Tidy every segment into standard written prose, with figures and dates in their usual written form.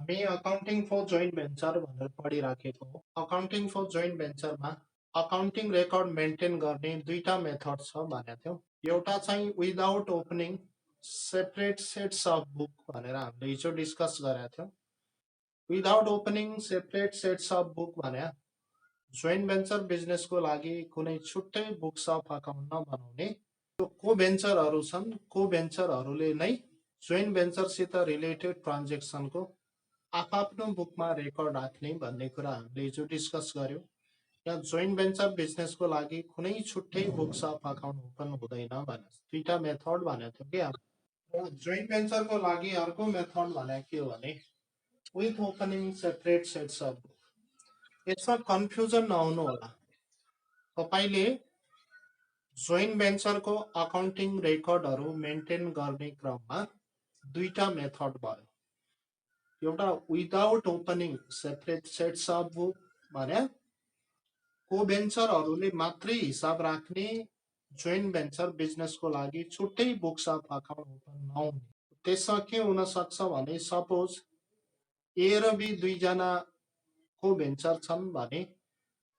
हामी accounting for joint venture भनेर पढिराखेको हो। अकाउन्टिङ फर जोइन्ट भेन्चरमा अकाउन्टिङ रेकर्ड मेन्टेन गर्ने दुईटा मेथड छ भनेको थियौँ। एउटा चाहिँ without opening separate sets of book भनेर हामीले हिजो डिस्कस गरेका थियौँ। Without opening separate sets of book भने जोइन्ट भेन्चर बिजनेसको लागि कुनै छुट्टै बुक्स अफ अकाउन्ट नबनाउने। त्यो को भेन्चरहरू छन्, को भेन्चरहरूले नै जोइन्ट भेन्चरसित रिलेटेड ट्रान्जेक्सनको आफ्नो बुकमा रेकर्ड राख्ने भन्ने कुरा हामीले हिजो डिस्कस गर्यौँ। यहाँ जोइन्ट भेन्चर बिजनेसको लागि कुनै छुट्टै बुक्स अफ अकाउन्ट ओपन हुँदैन भने दुईटा मेथड भनेको थियो कि जोइन्ट भेन्चरको लागि अर्को मेथड भनेको के हो भने with opening separate sets of book. यसमा कन्फ्युजन नहुनु होला। तपाईँले जोइन्ट भेन्चरको अकाउन्टिङ रेकर्डहरू मेन्टेन गर्ने क्रममा दुईटा मेथड भयो। एउटा without opening separate sets of book भने को भेन्चरहरूले मात्रै हिसाब राख्ने जोइन्ट भेन्चर बिजनेसको लागि छुट्टै बुक्स अफ अकाउन्ट ओपन नहुने। त्यसमा के हुन सक्छ भने सपोज ए र बी दुईजना को भेन्चर छन् भने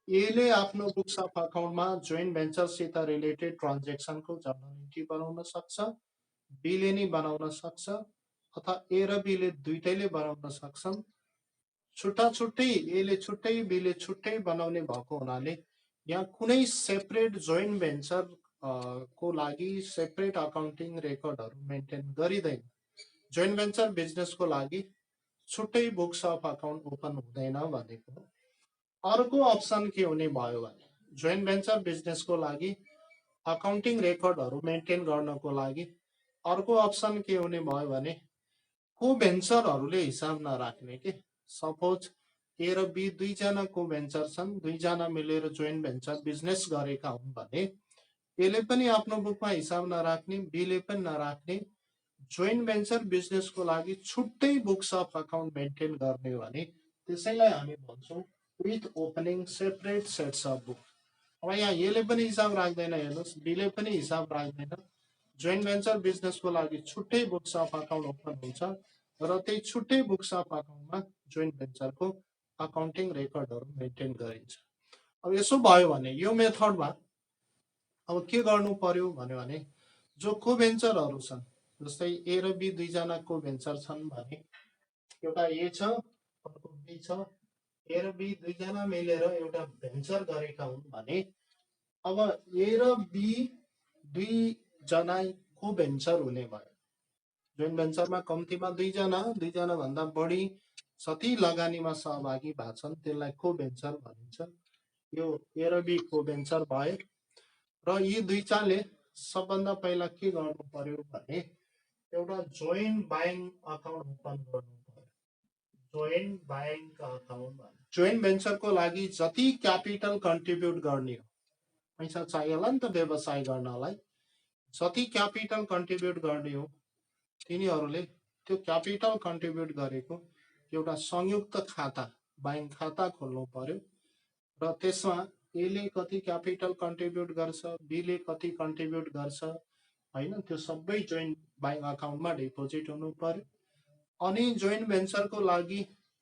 एले आफ्नो books of अकाउन्टमा joint भेन्चरसित related ट्रान्जेक्सनको journal entry बनाउन सक्छ, बीले नै बनाउन सक्छ अथवा ए र बीले दुईटैले बनाउन सक्छन्। छुट्टा छुट्टै एले छुट्टै बीले छुट्टै बनाउने भएको हुनाले यहाँ कुनै सेपरेट जोइन्ट भेन्चर को लागि सेपरेट अकाउन्टिङ रेकर्डहरू मेन्टेन गरिँदैन। जोइन्ट भेन्चर बिजनेसको लागि छुट्टै बुक्स अफ अकाउन्ट ओपन हुँदैन भनेको। अर्को अप्सन के हुने भयो भने जोइन्ट भेन्चर बिजनेसको लागि अकाउन्टिङ रेकर्डहरू मेन्टेन गर्नको लागि अर्को अप्सन के हुने भयो भने को भेन्चरहरूले हिसाब नराख्ने के। सपोज ए र बी दुईजना को भेन्चर छन्, दुईजना मिलेर जोइन्ट भेन्चर बिजनेस गरेका हुन् भने एले पनि आफ्नो बुकमा हिसाब नराख्ने, बीले पनि नराख्ने। जोइन्ट भेन्चर बिजनेसको लागि छुट्टै बुक्स अफ अकाउन्ट मेन्टेन गर्ने भने त्यसैलाई हामी भन्छौँ with opening separate sets of book. अब यहाँ एले पनि हिसाब राख्दैन, हेर्नुहोस् बीले पनि हिसाब राख्दैन। जोइन्ट भेन्चर बिजनेसको लागि छुट्टै बुक्स अफ अकाउन्ट ओपन हुन्छ र त्यही छुट्टै books of अकाउन्टमा joint भेन्चरको accounting रेकर्डहरू maintain गरिन्छ। अब यसो भयो भने यो मेथडमा अब के गर्नु पर्यो भन्यो भने जो को भेन्चरहरू छन्, जस्तै ए र बी दुईजना को भेन्चर छन् भने एउटा ए छ अर्को बी छ, ए र बी दुईजना मिलेर एउटा भेन्चर गरेका हुन् भने अब ए र बी दुईजना को भेन्चर हुने भयो। जोइन्ट भेन्चरमा कम्तीमा दुईजना भन्दा बढी जति लगानीमा सहभागी भएको छन् त्यसलाई को भेन्चर भनिन्छ। यो ए र बी को भेन्चर भए र यी दुईटाले सबभन्दा पहिला के गर्नु पर्यो भने एउटा जोइन्ट ब्याङ्क अकाउन्ट ओपन गर्नु पर्यो। जोइन्ट ब्याङ्क अकाउन्ट जोइन्ट भेन्चरको लागि जति क्यापिटल कन्ट्रिब्युट गर्ने हो, पैसा चाहियो होला नि त व्यवसाय गर्नलाई, जति क्यापिटल कन्ट्रिब्युट गर्ने हो तिनीहरूले त्यो क्यापिटल कन्ट्रिब्युट गरेको एउटा संयुक्त खाता ब्याङ्क खाता खोल्नु पर्यो र त्यसमा एले कति क्यापिटल कन्ट्रिब्युट गर्छ, बीले कति कन्ट्रिब्युट गर्छ हैन, त्यो सबै जोइन्ट ब्याङ्क अकाउन्टमा डिपोजिट हुनु पर्यो। अनि जोइन्ट भेन्चरको लागि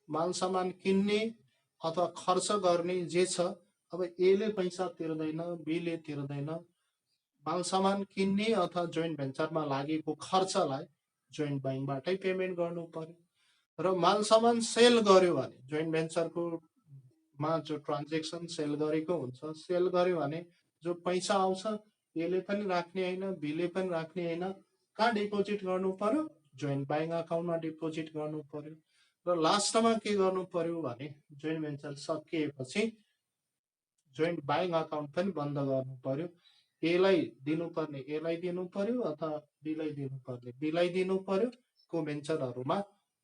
माल सामान किन्ने अथवा खर्च गर्ने जे छ, अब एले पैसा तिर्दैन, बीले तिर्दैन। माल सामान किन्ने अथवा जोइन्ट भेन्चरमा लागेको खर्चलाई जोइन्ट ब्याङ्कबाटै पेमेन्ट गर्नु पर्यो र माल सामान सेल गर्यो भने जोइन्ट भेन्चरको मा जो ट्रान्जेक्सन सेल गरेको हुन्छ, सेल गर्यो भने जो पैसा आउँछ एले पनि राख्ने होइन, बीले पनि राख्ने होइन। कहाँ डिपोजिट गर्नु पर्यो? जोइन्ट ब्याङ्क अकाउन्टमा डिपोजिट गर्नु पर्यो। र लास्टमा के गर्नु पर्यो भने जोइन्ट भेन्चर सकिएपछि जोइन्ट ब्याङ्क अकाउन्ट पनि बन्द गर्नु पर्यो। एलाई दिनुपर्ने एलाई दिनु पर्यो अथवा बीलाई दिनुपर्ने बीलाई दिनु पर्यो। को भेन्चरहरूमा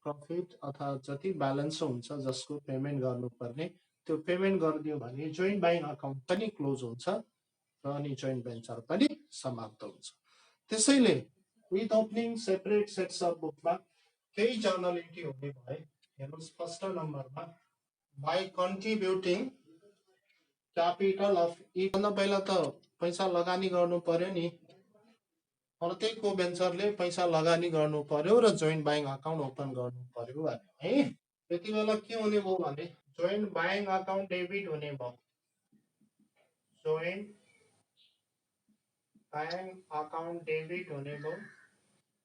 प्रफिट अथवा जति ब्यालेन्स हुन्छ जसको पेमेन्ट गर्नुपर्ने त्यो पेमेन्ट गरिदियो भने जोइन्ट ब्याङ्क अकाउन्ट पनि क्लोज हुन्छ र अनि जोइन्ट भेन्चर पनि समाप्त हुन्छ। त्यसैले with opening separate sets of बुकमा केही जर्नल एन्ट्री हुने भए हेर्नुहोस् फर्स्ट नम्बरमा बाई कन्ट्रिब्युटिङ क्यापिटल अफ ई भन्दा पहिला त पैसा लगानी गर्नु पर्यो नि, प्रत्येक को भेन्चरले पैसा लगानी गर्नु पर्यो र जोइन्ट ब्याङ्क अकाउन्ट ओपन गर्नु पर्यो है। त्यति बेला के हुने भयो भने जोइन्ट ब्याङ्क अकाउन्ट डेबिट हुने भयो। जोइन्ट ब्याङ्क अकाउन्ट डेबिट हुने भयो।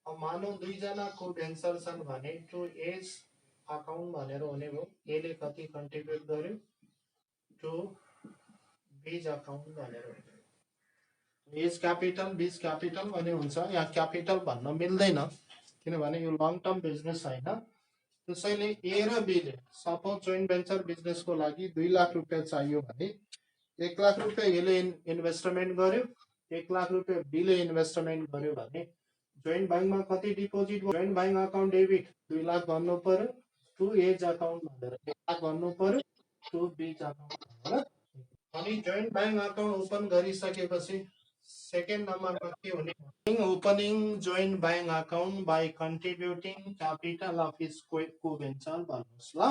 अब मानौँ दुईजना को भेन्चर छन् भने टु एज अकाउन्ट भनेर हुने भयो। एले कति कन्ट्रिब्युट गर्यो टु बीज अकाउन्ट भनेर हुने। एज क्यापिटल बीज क्यापिटल भन्ने हुन्छ। यहाँ क्यापिटल भन्न मिल्दैन किनभने यो लङ टर्म बिजनेस होइन। त्यसैले ए र बीले सपोज जोइन्ट भेन्चर बिजनेसको लागि 2 लाख रुपियाँ चाहियो भने 1 लाख रुपियाँ एले इन्भेस्टमेन्ट गर्यो, 1 लाख रुपियाँ बीले इन्भेस्टमेन्ट गर्यो भने जोइन्ट ब्याङ्कमा कति डिपोजिट भयो? Joint bank account debit 2 lakh गर्नु पर्यो टु एज अकाउन्ट भनेर 1 लाख गर्नु पर्यो टु बीज अकाउन्ट भनेर। अनि जोइन्ट ब्याङ्क अकाउन्ट ओपन गरिसकेपछि सेकेन्ड नम्बरमा के हुने? Opening joint bank account by contributing capital of his co venture भन्नुहोस् ल।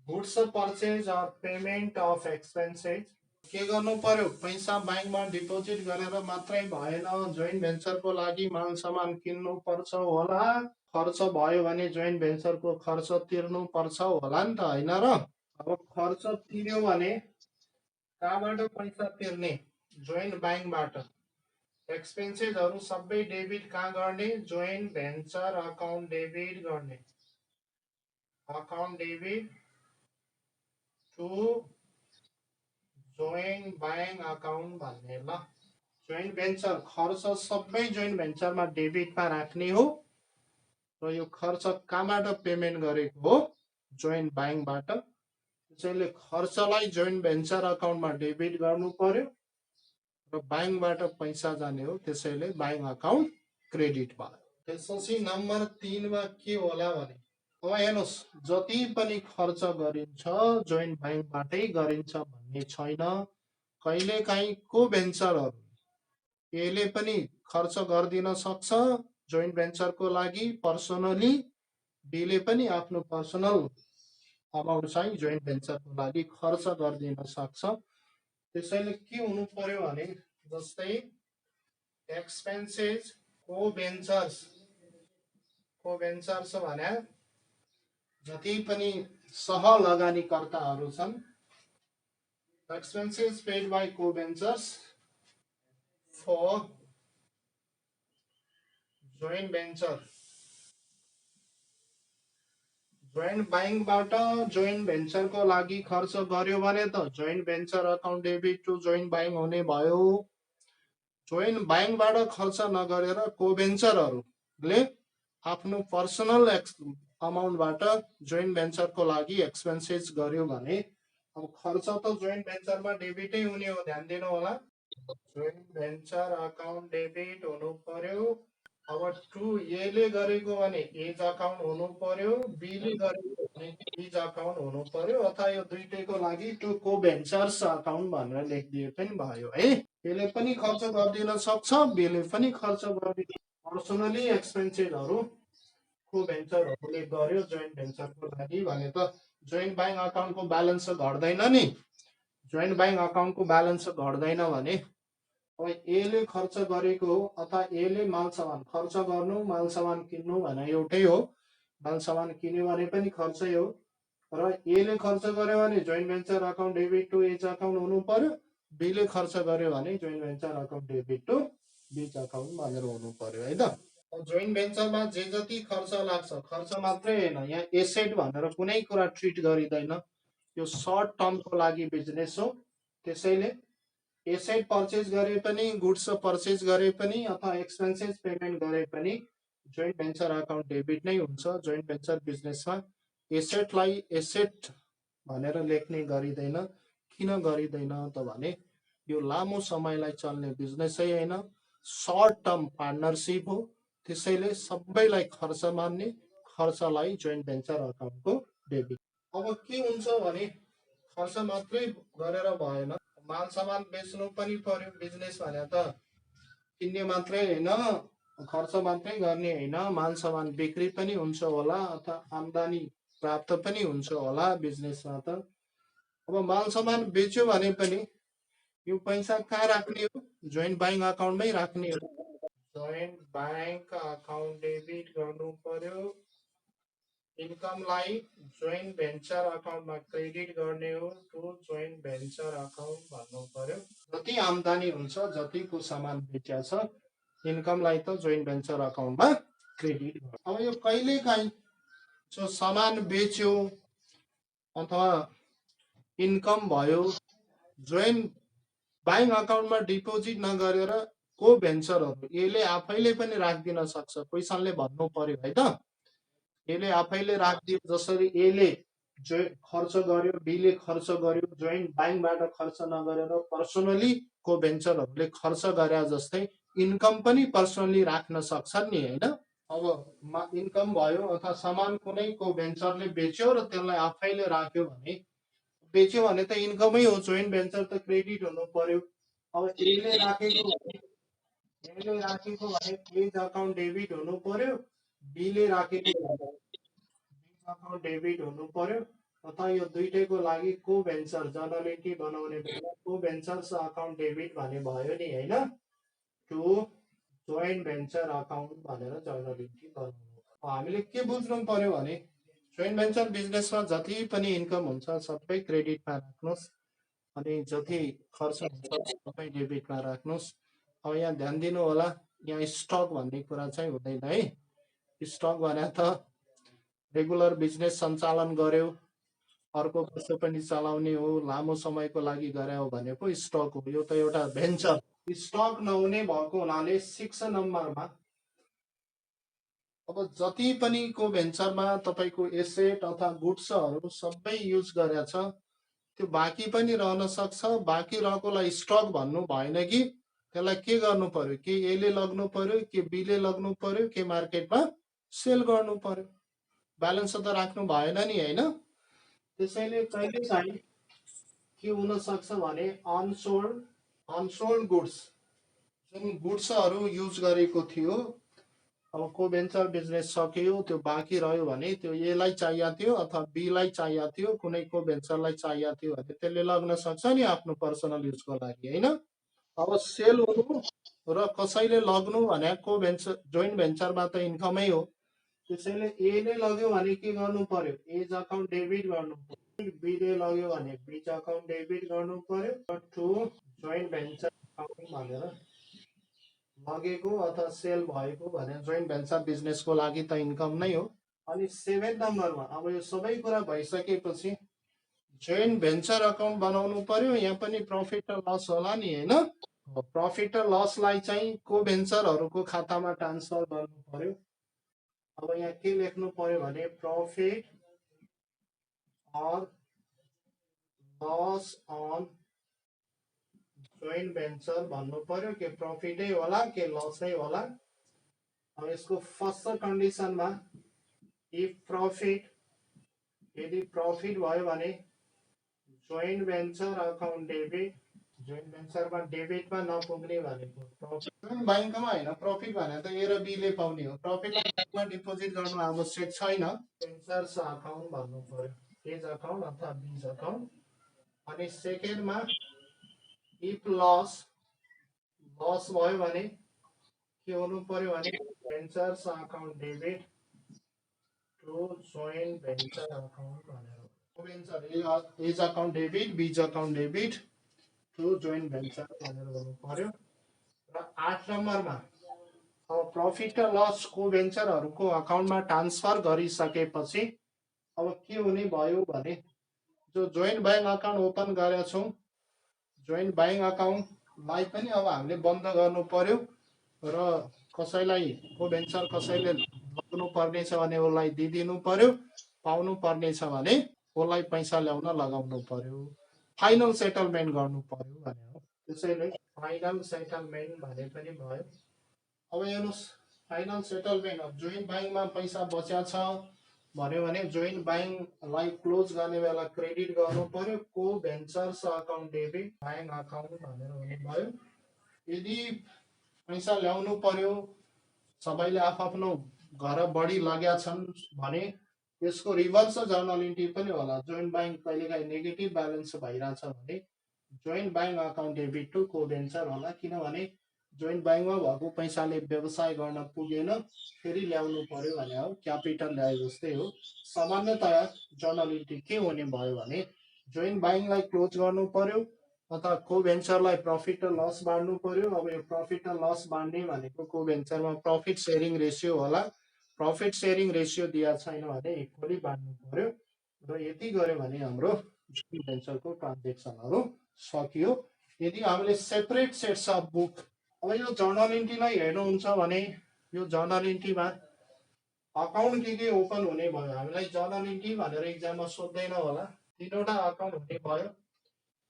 Goods purchase or payment of expenses के गर्नु पर्यो? पैसा ब्याङ्कमा डिपोजिट गरेर मात्रै भएन। जोइन्ट भेन्चरको लागि माल सामान किन्नु पर्छ होला। खर्च भयो भने जोइन्ट भेन्चरको खर्च तिर्नु पर्छ होला नि त, होइन र? अब खर्च तिर्यो भने कहाँबाट पैसा तिर्ने? जोइन्ट ब्याङ्कबाट। एक्सपेन्सेसहरू सबै डेबिट कहाँ गर्ने? जोइन्ट भेन्चर अकाउन्ट डेबिट गर्ने। Account debit to joint bank account भन्ने ल। जोइन्ट भेन्चर खर्च सबै जोइन्ट भेन्चरमा डेबिटमा राख्ने हो र यो खर्च कहाँबाट पेमेन्ट गरेको हो? जोइन्ट ब्याङ्कबाट। त्यसैले खर्चलाई जोइन्ट भेन्चर अकाउन्टमा डेबिट गर्नु पर्यो र ब्याङ्कबाट पैसा जाने हो। त्यसैले ब्याङ्क अकाउन्ट क्रेडिट भयो। त्यसपछि नम्बर 3 मा के होला भने अब हेर्नुहोस्, जति पनि खर्च गरिन्छ जोइन्ट ब्याङ्कबाटै गरिन्छ भन्ने छैन। कहिलेकाहीँ को भेन्चरहरू यसले पनि खर्च गरिदिन सक्छ जोइन्ट भेन्चरको लागि पर्सनली। बीले पनि आफ्नो पर्सनल अमाउन्ट चाहिँ जोइन्ट भेन्चरको लागि खर्च गरिदिन सक्छ। त्यसैले के हुनु पर्यो भने जस्तै एक्सपेन्सेस को भेन्चर्स भने जति पनि सह लगानीकर्ताहरू छन्, expenses paid by co-venturers for joint venture. जोइन्ट ब्याङ्कबाट जोइन्ट भेन्चरको लागि खर्च गर्यो भने त joint venture account debit to joint bank हुने भयो। जोइन्ट ब्याङ्कबाट खर्च नगरेर को भेन्चरहरूले आफ्नो पर्सनल अमाउन्टबाट जोइन्ट भेन्चरको लागि एक्सपेन्सेस गर्यो भने अब खर्च त जोइन्ट भेन्चरमा डेबिटै हुने हो। ध्यान दिनु होला। जोइन्ट भेन्चर अकाउन्ट डेबिट हुनु पर्यो। अब टु एले गरेको भने एज अकाउन्ट हुनु पर्यो, बीले गरेको भने बीज अकाउन्ट हुनु पर्यो, अथवा यो दुईटैको लागि टु को भेन्चर्स अकाउन्ट भनेर लेखिदिए पनि भयो है। एले पनि खर्च गरिदिन सक्छ, बीले पनि खर्च गरिदिन। पर्सनली एक्सपेन्सेसहरू को भेन्चरहरूले गर्यो जोइन्ट भेन्चरको लागि भने त जोइन्ट ब्याङ्क अकाउन्टको ब्यालेन्स घट्दैन नि। जोइन्ट ब्याङ्क अकाउन्टको ब्यालेन्स घट्दैन भने अब एले खर्च गरेको हो अथवा एले माल सामान खर्च गर्नु माल सामान किन्नु भने एउटै हो। माल सामान किन्यो भने पनि खर्चै हो। र एले खर्च गर्यो भने joint venture account debit to A's account हुनु पर्यो, बीले खर्च गर्यो भने joint venture account debit to B's account भनेर हुनु पर्यो है त। जोइन्ट भेन्चरमा जे जति खर्च लाग्छ, खर्च मात्रै होइन, यहाँ एसेट भनेर कुनै कुरा ट्रिट गरिँदैन। यो सर्ट टर्मको लागि बिजनेस हो। त्यसैले एसेट पर्चेज गरे पनि, गुड्स पर्चेज गरे पनि अथवा एक्सपेन्सेस पेमेन्ट गरे पनि जोइन्ट भेन्चर अकाउन्ट डेबिट नै हुन्छ। जोइन्ट भेन्चर बिजनेसमा एसेटलाई एसेट भनेर लेख्ने गरिँदैन। किन गरिँदैन त भने यो लामो समयलाई चल्ने बिजनेसै होइन, सर्ट टर्म पार्टनरसिप हो। त्यसैले सबैलाई खर्च मान्ने, खर्चलाई जोइन्ट भेन्चर अकाउन्टको डेबिट। अब के हुन्छ भने खर्च मात्रै गरेर भएन, माल सामान बेच्नु पनि पर्यो। बिजनेस भने त किन्ने मात्रै होइन, खर्च मात्रै गर्ने होइन, माल सामान बिक्री पनि हुन्छ होला अथवा आम्दानी प्राप्त पनि हुन्छ होला बिजनेसमा त। अब माल सामान बेच्यो भने पनि यो पैसा कहाँ राख्ने हो? जोइन्ट ब्याङ्क अकाउन्टमै राख्ने हो। जोइन्ट ब्याङ्क अकाउन्ट डेबिट गर्नु पर्यो इन्कमलाई जोइन्ट भेन्चर अकाउन्टमा क्रेडिट गर्ने हो टु जोइन्ट भेन्चर अकाउन्ट भन्नु पर्यो। जति आम्दानी हुन्छ जतिको सामान बेच्या छ इन्कमलाई त जोइन्ट भेन्चर अकाउन्टमा क्रेडिट गर्नु। अब यो कहिलेकाहीँ जो सामान बेच्यो अथवा इन्कम भयो जोइन्ट ब्याङ्क अकाउन्टमा डिपोजिट नगरेर को भेन्चरहरू यसले आफैले पनि राखिदिन सक्छ। क्वेसनले भन्नु पर्यो है त, यसले आफैले राखिदियो। जसरी एले जो खर्च गर्यो, बीले खर्च गर्यो, जोइन्ट ब्याङ्कबाट खर्च नगरेर पर्सनली को भेन्चरहरूले खर्च गरे जस्तै इन्कम पनि पर्सनली राख्न सक्छन् नि हैन। अब इन्कम भयो अथवा सामान कुनै को भेन्चरले बेच्यो र त्यसलाई आफैले राख्यो भने बेच्यो भने त इन्कमै हो, जोइन्ट भेन्चर त क्रेडिट हुनु पर्यो। अब एले राखेको भने एज अकाउन्ट डेबिट हुनु पर्यो, बीले राखेको अकाउन्ट डेबिट हुनु पर्यो। अथवा यो दुईटैको लागि को भेन्चर जर्नलिटी बनाउने बेला को भेन्चर्स अकाउन्ट डेबिट भने भयो नि हैन। टु जोइन्ट भेन्चर अकाउन्ट भनेर जर्नलिटी बनाउनु। हामीले के बुझ्नु पर्यो भने जोइन्ट भेन्चर बिजनेसमा जति पनि इन्कम हुन्छ सबै क्रेडिटमा राख्नुहोस् अनि जति खर्च हुन्छ सबै डेबिटमा राख्नुहोस्। अब यहाँ ध्यान दिनु होला, यहाँ स्टक भन्ने कुरा चाहिँ हुँदैन है। स्टक भने त रेगुलर बिजनेस सञ्चालन गर्यो, अर्को वर्ष पनि चलाउने हो, लामो समयको लागि गरे हो भने पो स्टक हो। यो त एउटा भेन्चर। स्टक नहुने भएको हुनाले 6 नम्बरमा अब जति पनि को भेन्चरमा तपाईको एसेट अथवा गुड्सहरू सबै युज गरेछ त्यो बाँकी पनि रहन सक्छ। बाँकी रहेकोलाई स्टक भन्नु भएन कि त्यसलाई के गर्नु पर्यो, कि एले लग्नु पर्यो, कि बीले लग्नु पर्यो, कि मार्केटमा सेल गर्नु पर्यो। ब्यालेन्स त राख्नु भएन नि हैन। त्यसैले कहिलेकाहीँ के हुन सक्छ भने अनसोल्ड गुड्स जुन गुड्सहरू युज गरेको थियो अब को भेन्चर बिजनेस सक्यो त्यो बाँकी रह्यो भने त्यो एलाई चाहिएको थियो अथवा बीलाई चाहिएको थियो, कुनै को भेन्चरलाई चाहिएको थियो भने त्यसले लग्न सक्छ नि आफ्नो पर्सनल युजको लागि हैन। अब सेल हुनु र कसैले लग्नु भने को भेन्चर जोइन्ट भेन्चरमा त इन्कमै हो। त्यसैले एले लग्यो भने के गर्नु पर्यो, एज अकाउन्ट डेबिट गर्नु पर्यो। बीले लग्यो भने बीज अकाउन्ट डेबिट गर्नु पर्यो। टु जोइन्ट भेन्चर अकाउन्ट भनेर लगेको अथवा सेल भएको भने जोइन्ट भेन्चर बिजनेसको लागि त इन्कम नै हो। अनि 7 नम्बरमा अब यो सबै कुरा भइसकेपछि जोइन्ट भेन्चर अकाउन्ट बनाउनु पर्यो। यहाँ पनि प्रफिट र लस होला नि हैन। प्रफिट र लसलाई चाहिँ को भेन्चरहरूको खातामा ट्रान्सफर गर्नु पर्यो। अब यहाँ के लेख्नु पर्यो भने profit or loss on joint venture भन्नु पर्यो। के प्रफिटै होला के लसै होला। अब यसको फर्स्ट कन्डिसनमा इफ प्रफिट, यदि प्रफिट भयो भने joint venture account debit, joint भेन्चरमा डेबिटमा नपुग्ने भनेको प्रफिट ब्याङ्कमा हैन। प्रफिट भने त ए र बीले पाउने हो। प्रफिट ब्याङ्कमा डिपोजिट गर्नु आवश्यक छैन। भेन्चर्स अकाउन्ट भन्नु पर्यो, एज अकाउन्ट अथवा बीज अकाउन्ट। अनि सेकेन्डमा इफ लस भयो भने के हुनु पर्यो भने venturers account debit to joint venture account भनेर venture A's account debit B's account debit to joint venture भनेर गर्नु पर्यो। र 8 नम्बरमा अब प्रफिट र लस को भेन्चरहरूको अकाउन्टमा ट्रान्सफर गरिसकेपछि अब के हुने भयो भने जो जोइन्ट ब्याङ्क अकाउन्ट ओपन गरेका छौँ जोइन्ट ब्याङ्क अकाउन्टलाई पनि अब हामीले बन्द गर्नु पर्यो र कसैलाई को भेन्चर कसैले लग्नु पर्ने छ भने उसलाई दिदिनु पर्यो, पाउनु पर्ने छ भने उसलाई पैसा ल्याउन लगाउनु पर्यो, फाइनल सेटलमेन्ट गर्नु पर्यो भने हो। त्यसैले फाइनल सेटलमेन्ट भने पनि भयो। अब हेर्नुहोस् फाइनल सेटलमेन्ट अब जोइन्ट ब्याङ्कमा पैसा बच्या छ भन्यो भने जोइन्ट ब्याङ्कलाई क्लोज गर्ने बेला क्रेडिट गर्नु पर्यो, को ventures account debit bank account भनेर हुने भयो। यदि पैसा ल्याउनु पर्यो सबैले आफ्नो घर बढी लगेका छन् भने यसको रिभर्स जर्नलिटी पनि होला। जोइन्ट ब्याङ्क कहिलेकाहीँ नेगेटिभ ब्यालेन्स भइरहेछ भने joint bank account debit to co-venturer होला, किनभने जोइन्ट बाइङमा भएको पैसाले व्यवसाय गर्न पुगेन, फेरि ल्याउनु पर्यो भने हो, क्यापिटल ल्याए जस्तै हो। सामान्यतया जर्नल इन्ट्री के हुने भयो भने जोइन्ट बाइङलाई क्लोज गर्नु पर्यो अथवा को भेन्चरलाई प्रफिट र लस बाँड्नु पर्यो। अब यो प्रफिट र लस बाँड्ने भनेको को भेन्चरमा प्रफिट सेयरिङ रेसियो होला। प्रफिट सेयरिङ रेसियो दिएको छैन भने इक्वली बाँड्नु पर्यो र यति गर्यो भने हाम्रो जोइन्ट भेन्चरको ट्रान्जेक्सनहरू सकियो। यदि हामीले सेपरेट सेट्स अफ बुक, अब यो जर्नल इन्ट्रीलाई हेर्नुहुन्छ भने यो जर्नल इन्ट्रीमा अकाउन्ट के ओपन हुने भयो, हामीलाई जर्नल इन्ट्री भनेर इक्जाममा सोध्दैन होला। तीनवटा अकाउन्ट हुने भयो।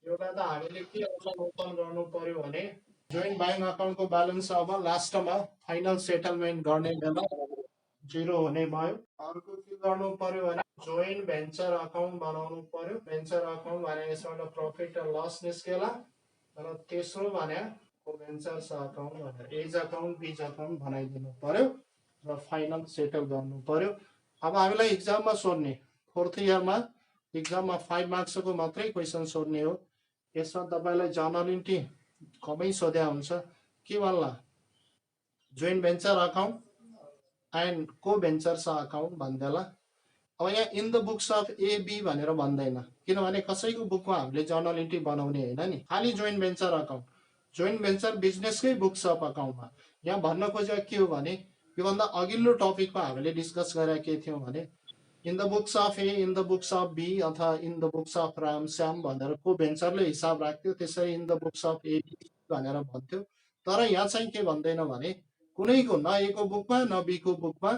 एउटा त हामीले के अकाउन्ट ओपन गर्नु पर्यो भने जोइन्ट बाइङ अकाउन्टको ब्यालेन्स अब लास्टमा फाइनल सेटलमेन्ट गर्ने बेला 0 हुने भयो। अर्को के गर्नु पर्यो भने जोइन्ट भेन्चर अकाउन्ट बनाउनु पर्यो। भेन्चर अकाउन्ट भने यसबाट प्रफिट र लस निस्केला। र तेस्रो भने भेन्चर्स अकाउन्ट भनेर एज अकाउन्ट बिज अकाउन्ट बनाइदिनु पर्यो र फाइनल सेटल गर्नु पर्यो। अब हामीलाई इक्जाममा सोध्ने फोर्थ इयरमा इक्जाममा 5 मार्क्सको मात्रै क्वेसन सोध्ने हो। यसमा तपाईँलाई जर्नल इन्ट्री कमै सोध्या हुन्छ। के भन्ला, joint venture account and co-venturers account भन्दैला। अब यहाँ in the books of A B भनेर भन्दैन, किनभने कसैको बुकमा हामीले जर्नल इन्ट्री बनाउने होइन नि, खालि joint venture account, joint venture बिजनेसकै बुक्स अफ अकाउन्टमा। यहाँ भन्न खोजेको के हो भने योभन्दा अघिल्लो टपिकमा हामीले डिस्कस गरेका के थियौँ भने in the books of A, in the books of B अथवा in the books of Ram Shyam भनेर को भेन्चरले हिसाब राख्थ्यो, त्यसरी in the books of A भनेर भन्थ्यो। तर यहाँ चाहिँ के भन्दैन भने कुनैको न ए को बुकमा न बी को बुकमा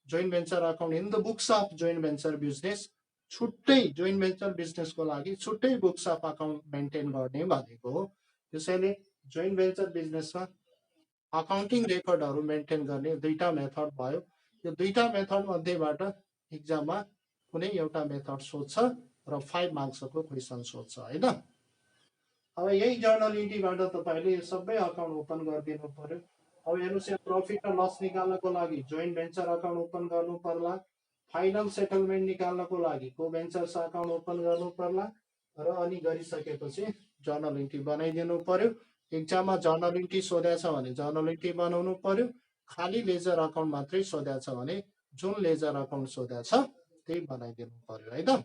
joint venture account in the books of joint venture business, छुट्टै जोइन्ट भेन्चर बिजनेसको लागि छुट्टै बुक्स अफ अकाउन्ट मेन्टेन गर्ने भनेको हो। त्यसैले जोइन्ट भेन्चर बिजनेसमा अकाउन्टिङ रेकर्डहरू मेन्टेन गर्ने दुईटा मेथड भयो। यो दुईटा मेथड मध्येबाट इक्जाममा कुनै एउटा मेथड सोध्छ र 5 मार्क्सको क्वेसन सोध्छ होइन। अब यही जर्नल इन्ट्रीबाट तपाईँले यो सबै अकाउन्ट ओपन गरिदिनु पर्यो। अब हेर्नुहोस् यहाँ प्रफिट र लस निकाल्नको लागि जोइन्ट भेन्चर अकाउन्ट ओपन गर्नु पर्ला, फाइनल सेटलमेन्ट निकाल्नको लागि को भेन्चर्स अकाउन्ट ओपन गर्नु पर्ला र अनि गरिसकेपछि जर्नल इन्ट्री बनाइदिनु पर्यो। इक्जाममा जर्नल इन्ट्री सोध्या छ भने जर्नल इन्ट्री बनाउनु पर्यो। खाली लेजर अकाउन्ट मात्रै सोध्या छ भने जुन लेजर अकाउन्ट सोध्या छ त्यही बनाइदिनु पर्यो है त।